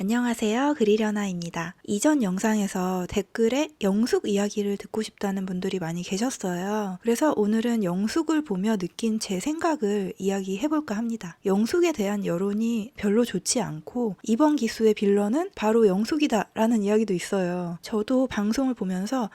안녕하세요. 그리려나입니다. 이전 영상에서 댓글에 영숙 이야기를 듣고 싶다는 분들이 많이 계셨어요. 그래서 오늘은 영숙을 보며 느낀 제 생각을 이야기해볼까 합니다. 영숙에 대한 여론이 별로 좋지 않고 이번 기수의 빌런은 바로 영숙이다 라는 이야기도 있어요. 저도 방송을 보면서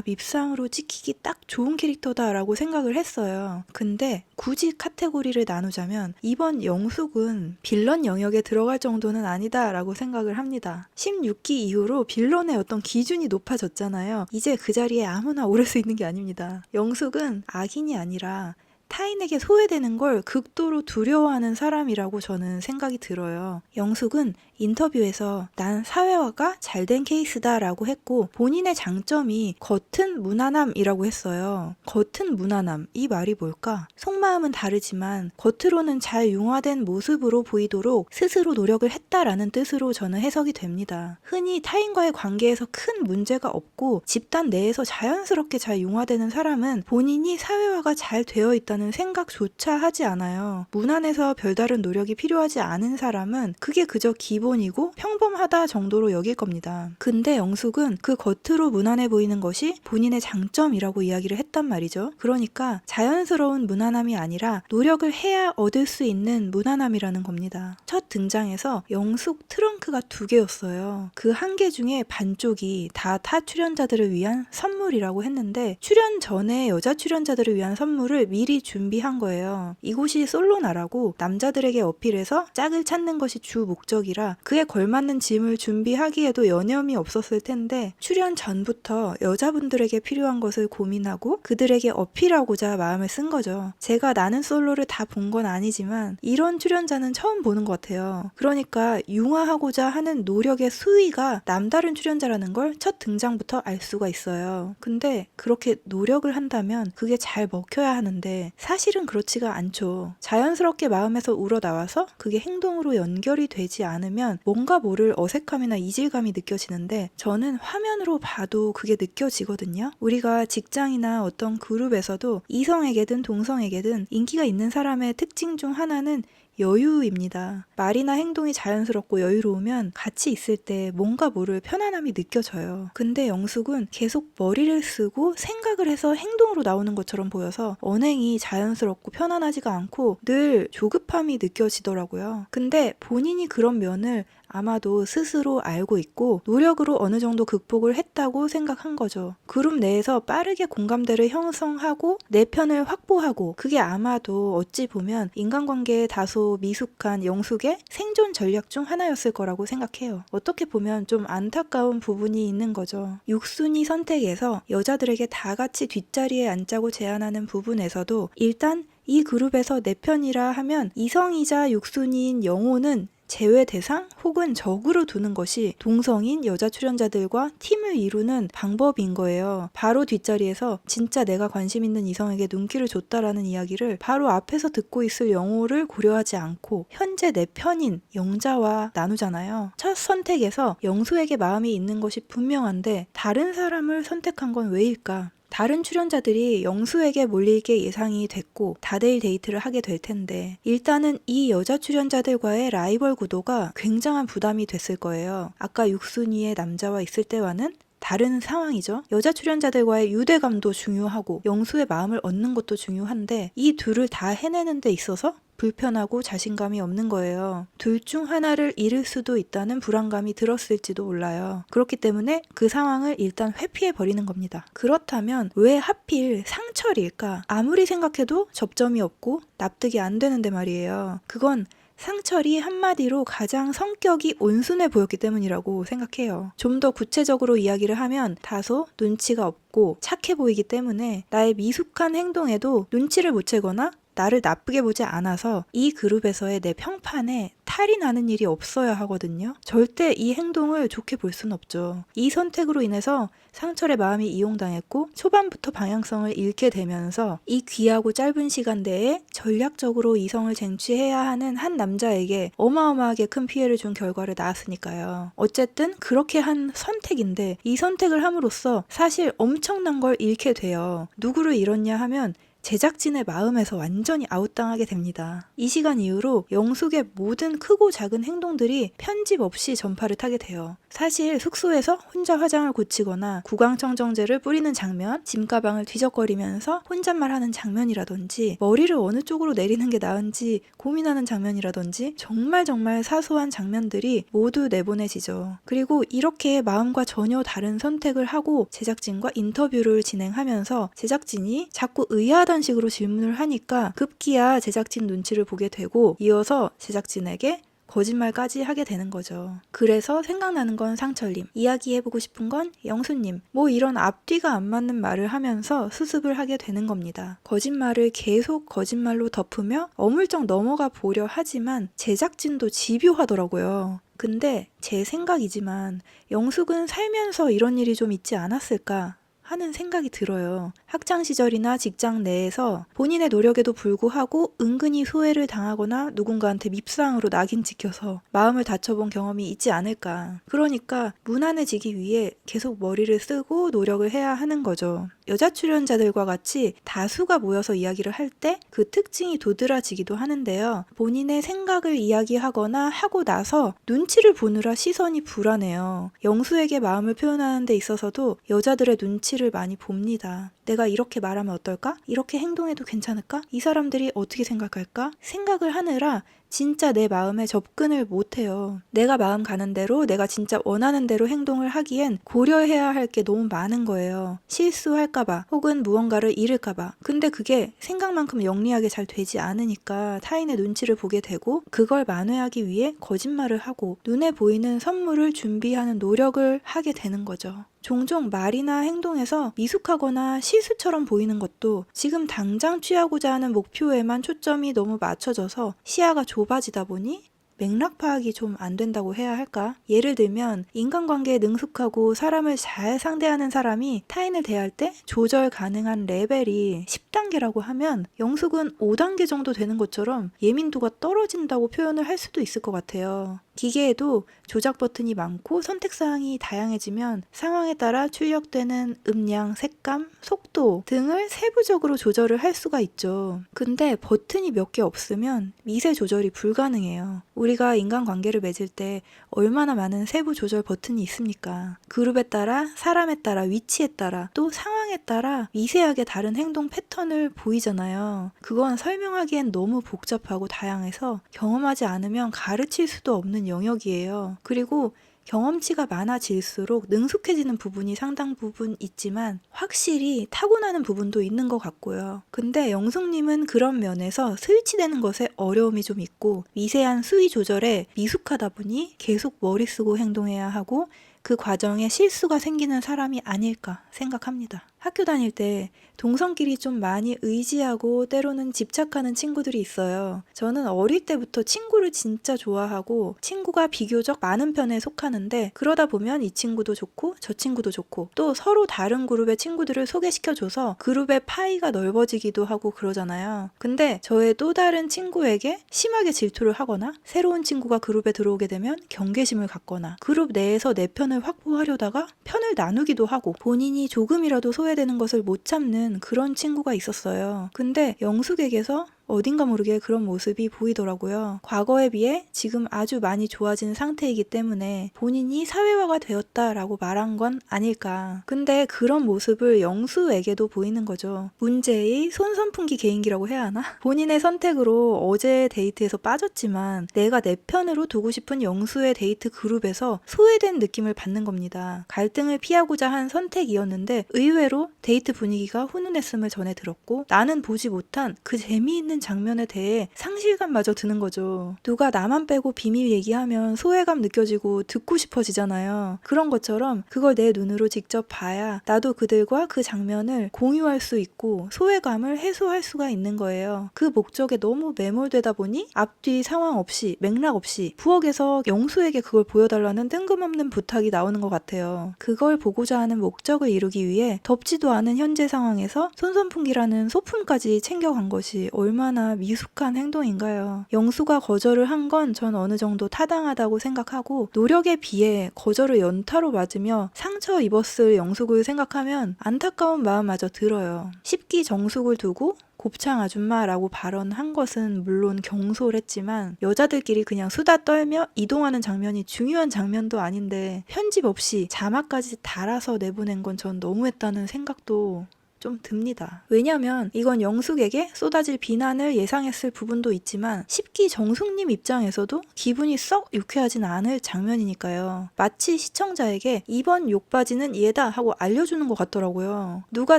밉상으로 찍히기 딱 좋은 캐릭터다 라고 생각을 했어요. 근데 굳이 카테고리를 나누자면 이번 영숙은 빌런 영역에 들어갈 정도는 아니다 라고 생각을 합니다. 16기 이후로 빌런의 어떤 기준이 높아졌잖아요. 이제 그 자리에 아무나 오를 수 있는 게 아닙니다. 영숙은 악인이 아니라 타인에게 소외되는 걸 극도로 두려워하는 사람이라고 저는 생각이 들어요. 영숙은 인터뷰에서 난 사회화가 잘된 케이스다 라고 했고 본인의 장점이 겉은 무난함이라고 했어요. 겉은 무난함, 이 말이 뭘까? 속마음은 다르지만 겉으로는 잘 융화된 모습으로 보이도록 스스로 노력을 했다라는 뜻으로 저는 해석이 됩니다. 흔히 타인과의 관계에서 큰 문제가 없고 집단 내에서 자연스럽게 잘 융화되는 사람은 본인이 사회화가 잘 되어 있다는 생각조차 하지 않아요. 무난해서 별다른 노력이 필요하지 않은 사람은 그게 그저 기본이고 평범하다 정도로 여길 겁니다. 근데 영숙은 그 겉으로 무난해 보이는 것이 본인의 장점이라고 이야기를 했단 말이죠. 그러니까 자연스러운 무난함이 아니라 노력을 해야 얻을 수 있는 무난함이라는 겁니다. 첫 등장에서 영숙 트렁크가 2개였어요. 그 한 개 중에 반쪽이 다 타 출연자들을 위한 선물이라고 했는데 출연 전에 여자 출연자들을 위한 선물을 미리 준비한 거예요. 이곳이 솔로나라고 남자들에게 어필해서 짝을 찾는 것이 주 목적이라 그에 걸맞는 짐을 준비하기에도 여념이 없었을 텐데 출연 전부터 여자분들에게 필요한 것을 고민하고 그들에게 어필하고자 마음을 쓴 거죠. 제가 나는 솔로를 다 본 건 아니지만 이런 출연자는 처음 보는 것 같아요. 그러니까 융화하고자 하는 노력의 수위가 남다른 출연자라는 걸 첫 등장부터 알 수가 있어요. 근데 그렇게 노력을 한다면 그게 잘 먹혀야 하는데 사실은 그렇지가 않죠. 자연스럽게 마음에서 우러나와서 그게 행동으로 연결이 되지 않으면 뭔가 모를 어색함이나 이질감이 느껴지는데 저는 화면으로 봐도 그게 느껴지거든요. 우리가 직장이나 어떤 그룹에서도 이성에게든 동성에게든 인기가 있는 사람의 특징 중 하나는 여유입니다. 말이나 행동이 자연스럽고 여유로우면 같이 있을 때 뭔가 모를 편안함이 느껴져요. 근데 영숙은 계속 머리를 쓰고 생각을 해서 행동으로 나오는 것처럼 보여서 언행이 자연스럽고 편안하지가 않고 늘 조급함이 느껴지더라고요. 근데 본인이 그런 면을 아마도 스스로 알고 있고 노력으로 어느 정도 극복을 했다고 생각한 거죠. 그룹 내에서 빠르게 공감대를 형성하고 내 편을 확보하고 그게 아마도 어찌 보면 인간관계에 다소 미숙한 영숙의 생존 전략 중 하나였을 거라고 생각해요. 어떻게 보면 좀 안타까운 부분이 있는 거죠. 육순이 선택에서 여자들에게 다 같이 뒷자리에 앉자고 제안하는 부분에서도 일단 이 그룹에서 내 편이라 하면 이성이자 육순이인 영호는 제외 대상 혹은 적으로 두는 것이 동성인 여자 출연자들과 팀을 이루는 방법인 거예요. 바로 뒷자리에서 진짜 내가 관심 있는 이성에게 눈길을 줬다라는 이야기를 바로 앞에서 듣고 있을 영호를 고려하지 않고 현재 내 편인 영자와 나누잖아요. 첫 선택에서 영수에게 마음이 있는 것이 분명한데 다른 사람을 선택한 건 왜일까? 다른 출연자들이 영수에게 몰릴 게 예상이 됐고 다대일 데이트를 하게 될 텐데 일단은 이 여자 출연자들과의 라이벌 구도가 굉장한 부담이 됐을 거예요. 아까 육순위의 남자와 있을 때와는 다른 상황이죠. 여자 출연자들과의 유대감도 중요하고 영수의 마음을 얻는 것도 중요한데 이 둘을 다 해내는 데 있어서 불편하고 자신감이 없는 거예요. 둘 중 하나를 잃을 수도 있다는 불안감이 들었을지도 몰라요. 그렇기 때문에 그 상황을 일단 회피해버리는 겁니다. 그렇다면 왜 하필 상철일까? 아무리 생각해도 접점이 없고 납득이 안 되는데 말이에요. 그건 상철이 한마디로 가장 성격이 온순해 보였기 때문이라고 생각해요. 좀 더 구체적으로 이야기를 하면 다소 눈치가 없고 착해 보이기 때문에 나의 미숙한 행동에도 눈치를 못 채거나 나를 나쁘게 보지 않아서 이 그룹에서의 내 평판에 탈이 나는 일이 없어야 하거든요. 절대 이 행동을 좋게 볼 순 없죠. 이 선택으로 인해서 상철의 마음이 이용당했고 초반부터 방향성을 잃게 되면서 이 귀하고 짧은 시간 내에 전략적으로 이성을 쟁취해야 하는 한 남자에게 어마어마하게 큰 피해를 준 결과를 낳았으니까요. 어쨌든 그렇게 한 선택인데 이 선택을 함으로써 사실 엄청난 걸 잃게 돼요. 누구를 잃었냐 하면 제작진의 마음에서 완전히 아웃당하게 됩니다. 이 시간 이후로 영숙의 모든 크고 작은 행동들이 편집 없이 전파를 타게 돼요. 사실 숙소에서 혼자 화장을 고치거나 구강청정제를 뿌리는 장면, 짐가방을 뒤적거리면서 혼잣말하는 장면이라든지 머리를 어느 쪽으로 내리는 게 나은지 고민하는 장면이라든지 정말 사소한 장면들이 모두 내보내지죠. 그리고 이렇게 마음과 전혀 다른 선택을 하고 제작진과 인터뷰를 진행하면서 제작진이 자꾸 의아하다는 식으로 질문을 하니까 급기야 제작진 눈치를 보게 되고 이어서 제작진에게 거짓말까지 하게 되는 거죠. 그래서 생각나는 건 상철님, 이야기해보고 싶은 건 영수님, 뭐 이런 앞뒤가 안 맞는 말을 하면서 수습을 하게 되는 겁니다. 거짓말을 계속 거짓말로 덮으며 어물쩍 넘어가 보려 하지만 제작진도 집요하더라고요. 근데 제 생각이지만 영숙은 살면서 이런 일이 좀 있지 않았을까 하는 생각이 들어요. 학창시절이나 직장 내에서 본인의 노력에도 불구하고 은근히 소외를 당하거나 누군가한테 밉상으로 낙인 찍혀서 마음을 다쳐본 경험이 있지 않을까. 그러니까 무난해지기 위해 계속 머리를 쓰고 노력을 해야 하는 거죠. 여자 출연자들과 같이 다수가 모여서 이야기를 할 때 그 특징이 도드라지기도 하는데요. 본인의 생각을 이야기하거나 하고 나서 눈치를 보느라 시선이 불안해요. 영수에게 마음을 표현하는 데 있어서도 여자들의 눈치를 많이 봅니다. 내가 이렇게 말하면 어떨까? 이렇게 행동해도 괜찮을까? 이 사람들이 어떻게 생각할까? 생각을 하느라 진짜 내 마음에 접근을 못해요. 내가 마음 가는 대로 내가 진짜 원하는 대로 행동을 하기엔 고려해야 할 게 너무 많은 거예요. 실수할까봐 혹은 무언가를 잃을까봐. 근데 그게 생각만큼 영리하게 잘 되지 않으니까 타인의 눈치를 보게 되고 그걸 만회하기 위해 거짓말을 하고 눈에 보이는 선물을 준비하는 노력을 하게 되는 거죠. 종종 말이나 행동에서 미숙하거나 실수처럼 보이는 것도 지금 당장 취하고자 하는 목표에만 초점이 너무 맞춰져서 시야가 좁아지다 보니 맥락 파악이 좀 안 된다고 해야 할까? 예를 들면 인간관계에 능숙하고 사람을 잘 상대하는 사람이 타인을 대할 때 조절 가능한 레벨이 10단계라고 하면 영숙은 5단계 정도 되는 것처럼 예민도가 떨어진다고 표현을 할 수도 있을 것 같아요. 기계에도 조작 버튼이 많고 선택사항이 다양해지면 상황에 따라 출력되는 음량, 색감, 속도 등을 세부적으로 조절을 할 수가 있죠. 근데 버튼이 몇 개 없으면 미세 조절이 불가능해요. 우리가 인간관계를 맺을 때 얼마나 많은 세부 조절 버튼이 있습니까? 그룹에 따라, 사람에 따라, 위치에 따라, 또 상황에 따라 미세하게 다른 행동 패턴을 보이잖아요. 그건 설명하기엔 너무 복잡하고 다양해서 경험하지 않으면 가르칠 수도 없는 영역이에요. 그리고 경험치가 많아질수록 능숙해지는 부분이 상당 부분 있지만 확실히 타고나는 부분도 있는 것 같고요. 근데 영숙님은 그런 면에서 스위치되는 것에 어려움이 좀 있고 미세한 수위 조절에 미숙하다 보니 계속 머리 쓰고 행동해야 하고 그 과정에 실수가 생기는 사람이 아닐까 생각합니다. 학교 다닐 때 동성끼리 좀 많이 의지하고 때로는 집착하는 친구들이 있어요. 저는 어릴 때부터 친구를 진짜 좋아하고 친구가 비교적 많은 편에 속하는데 그러다 보면 이 친구도 좋고 저 친구도 좋고 또 서로 다른 그룹의 친구들을 소개시켜줘서 그룹의 파이가 넓어지기도 하고 그러잖아요. 근데 저의 또 다른 친구에게 심하게 질투를 하거나 새로운 친구가 그룹에 들어오게 되면 경계심을 갖거나 그룹 내에서 내 편을 확보하려다가 편을 나누기도 하고 본인이 조금이라도 소외되는 것을 못 참는 그런 친구가 있었어요. 근데 영숙에게서 어딘가 모르게 그런 모습이 보이더라고요. 과거에 비해 지금 아주 많이 좋아진 상태이기 때문에 본인이 사회화가 되었다라고 말한 건 아닐까. 근데 그런 모습을 영수에게도 보이는 거죠. 문제의 손선풍기 개인기라고 해야 하나? 본인의 선택으로 어제 데이트에서 빠졌지만 내가 내 편으로 두고 싶은 영수의 데이트 그룹에서 소외된 느낌을 받는 겁니다. 갈등을 피하고자 한 선택이었는데 의외로 데이트 분위기가 훈훈했음을 전해 들었고 나는 보지 못한 그 재미있는 장면에 대해 상실감마저 드는 거죠. 누가 나만 빼고 비밀 얘기하면 소외감 느껴지고 듣고 싶어지잖아요. 그런 것처럼 그걸 내 눈으로 직접 봐야 나도 그들과 그 장면을 공유할 수 있고 소외감을 해소할 수가 있는 거예요. 그 목적에 너무 매몰되다 보니 앞뒤 상황 없이 맥락 없이 부엌에서 영수에게 그걸 보여달라는 뜬금없는 부탁이 나오는 것 같아요. 그걸 보고자 하는 목적을 이루기 위해 덥지도 않은 현재 상황에서 손선풍기라는 소품까지 챙겨간 것이 얼마나 얼마나 미숙한 행동인가요? 영수가 거절을 한 건 전 어느 정도 타당하다고 생각하고 노력에 비해 거절을 연타로 맞으며 상처 입었을 영숙을 생각하면 안타까운 마음마저 들어요. 십기정숙을 두고 곱창 아줌마라고 발언한 것은 물론 경솔했지만 여자들끼리 그냥 수다 떨며 이동하는 장면이 중요한 장면도 아닌데 편집 없이 자막까지 달아서 내보낸 건 전 너무했다는 생각도 좀 듭니다. 왜냐면 이건 영숙에게 쏟아질 비난을 예상했을 부분도 있지만 십기정숙님 입장에서도 기분이 썩 유쾌하진 않을 장면이니까요. 마치 시청자에게 이번 욕바지는 얘다 하고 알려주는 것 같더라고요. 누가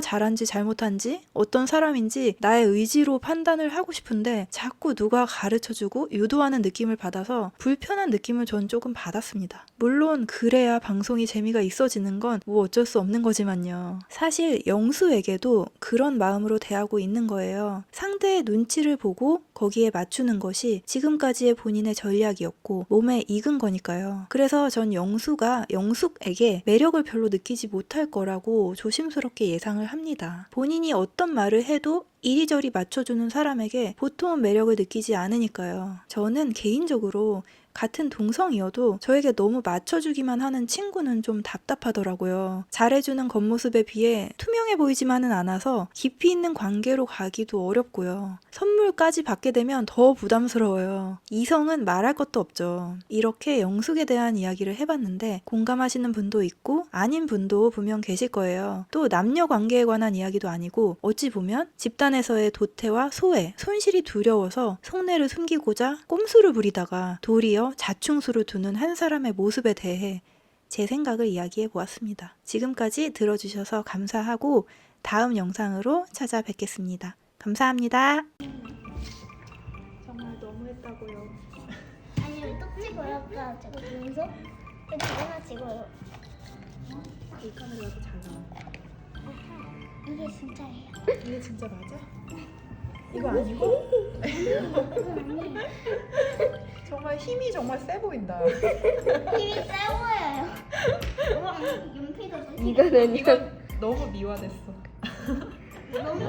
잘한지 잘못한지 어떤 사람인지 나의 의지로 판단을 하고 싶은데 자꾸 누가 가르쳐주고 유도하는 느낌을 받아서 불편한 느낌을 전 조금 받았습니다. 물론 그래야 방송이 재미가 있어지는 건 뭐 어쩔 수 없는 거지만요. 사실 영수에게도 그런 마음으로 대하고 있는 거예요. 상대의 눈치를 보고 거기에 맞추는 것이 지금까지의 본인의 전략이었고 몸에 익은 거니까요. 그래서 전 영수가 영숙에게 매력을 별로 느끼지 못할 거라고 조심스럽게 예상을 합니다. 본인이 어떤 말을 해도 이리저리 맞춰주는 사람에게 보통은 매력을 느끼지 않으니까요. 저는 개인적으로 같은 동성이어도 저에게 너무 맞춰주기만 하는 친구는 좀 답답하더라고요. 잘해주는 겉모습에 비해 투명해 보이지만은 않아서 깊이 있는 관계로 가기도 어렵고요. 선물까지 받게 되면 더 부담스러워요. 이성은 말할 것도 없죠. 이렇게 영숙에 대한 이야기를 해봤는데 공감하시는 분도 있고 아닌 분도 분명 계실 거예요. 또 남녀 관계에 관한 이야기도 아니고 어찌 보면 집단에서의 도태와 소외, 손실이 두려워서 속내를 숨기고자 꼼수를 부리다가 도리어 자충수를 두는 한 사람의 모습에 대해 제 생각을 이야기해 보았습니다. 지금까지 들어주셔서 감사하고 다음 영상으로 찾아뵙겠습니다. 감사합니다. 정말 너무했다고요. 아니 왜 똑 찍어요? 아까 제가 보면서 하나 찍어요. 이 카메라도 잘 나와. 이게 진짜예요. 이게 진짜 맞아? 이거 아니고? 이건 아니에요. 정말 힘이 정말 세 보인다. 힘이 세 보여요. 우와, 연필도 이거는 이건 너무 미화됐어. 너무